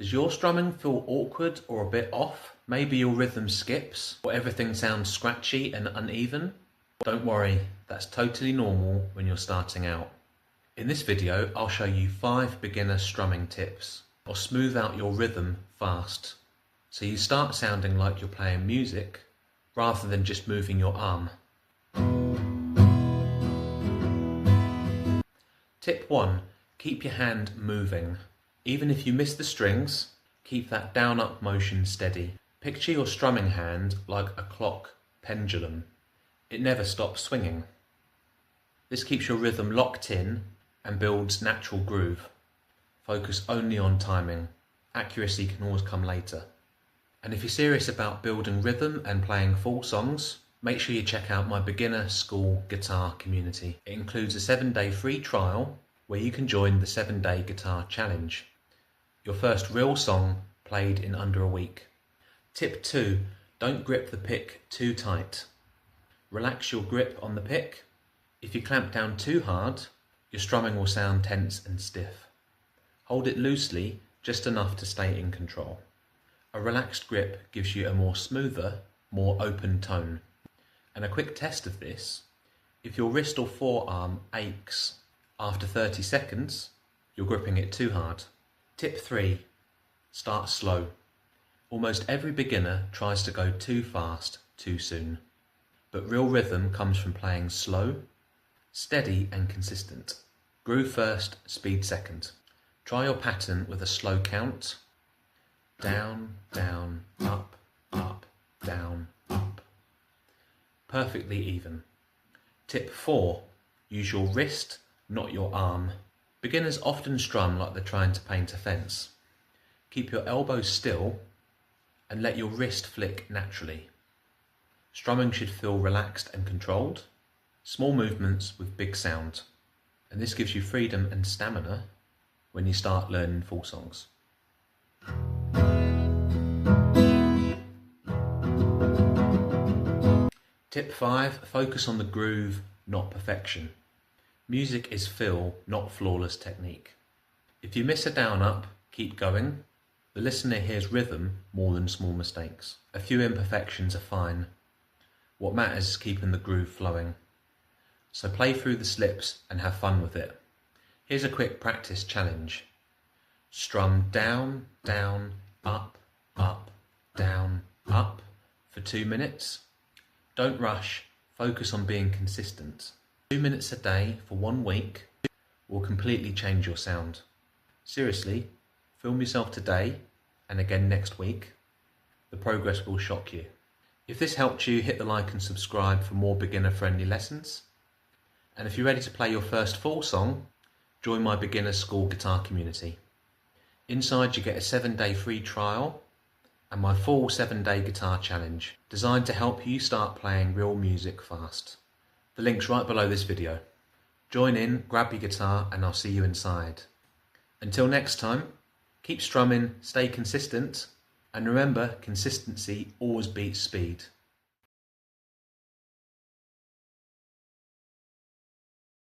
Does your strumming feel awkward or a bit off? Maybe your rhythm skips or everything sounds scratchy and uneven? Don't worry, that's totally normal when you're starting out. In this video, I'll show you 5 beginner strumming tips or smooth out your rhythm fast so you start sounding like you're playing music rather than just moving your arm. Tip 1. Keep your hand moving. Even if you miss the strings, keep that down-up motion steady. Picture your strumming hand like a clock pendulum. It never stops swinging. This keeps your rhythm locked in and builds natural groove. Focus only on timing. Accuracy can always come later. And if you're serious about building rhythm and playing full songs, make sure you check out my beginner school guitar community. It includes a 7-day free trial where you can join the 7-day guitar challenge. Your first real song played in under a week. Tip 2. Don't grip the pick too tight. Relax your grip on the pick. If you clamp down too hard, your strumming will sound tense and stiff. Hold it loosely, just enough to stay in control. A relaxed grip gives you a more smoother, more open tone. And a quick test of this, if your wrist or forearm aches after 30 seconds, you're gripping it too hard. Tip 3. Start slow. Almost every beginner tries to go too fast too soon. But real rhythm comes from playing slow, steady and consistent. Groove first, speed second. Try your pattern with a slow count. Down, down, up, up, down, up. Perfectly even. Tip 4. Use your wrist, not your arm. Beginners often strum like they're trying to paint a fence. Keep your elbows still and let your wrist flick naturally. Strumming should feel relaxed and controlled, small movements with big sound. And this gives you freedom and stamina when you start learning full songs. Tip 5. Focus on the groove, not perfection. Music is feel, not flawless technique. If you miss a down-up, keep going. The listener hears rhythm more than small mistakes. A few imperfections are fine. What matters is keeping the groove flowing. So play through the slips and have fun with it. Here's a quick practice challenge. Strum down, down, up, up, down, up for 2 minutes. Don't rush, focus on being consistent. 2 minutes a day for 1 week will completely change your sound. Seriously, film yourself today and again next week. The progress will shock you. If this helped you, hit the like and subscribe for more beginner-friendly lessons. And if you're ready to play your first full song, join my beginner school guitar community. Inside you get a 7-day free trial and my full 7-day guitar challenge, designed to help you start playing real music fast. The link's right below this video. Join in, grab your guitar, and I'll see you inside. Until next time, keep strumming, stay consistent, and remember, consistency always beats speed.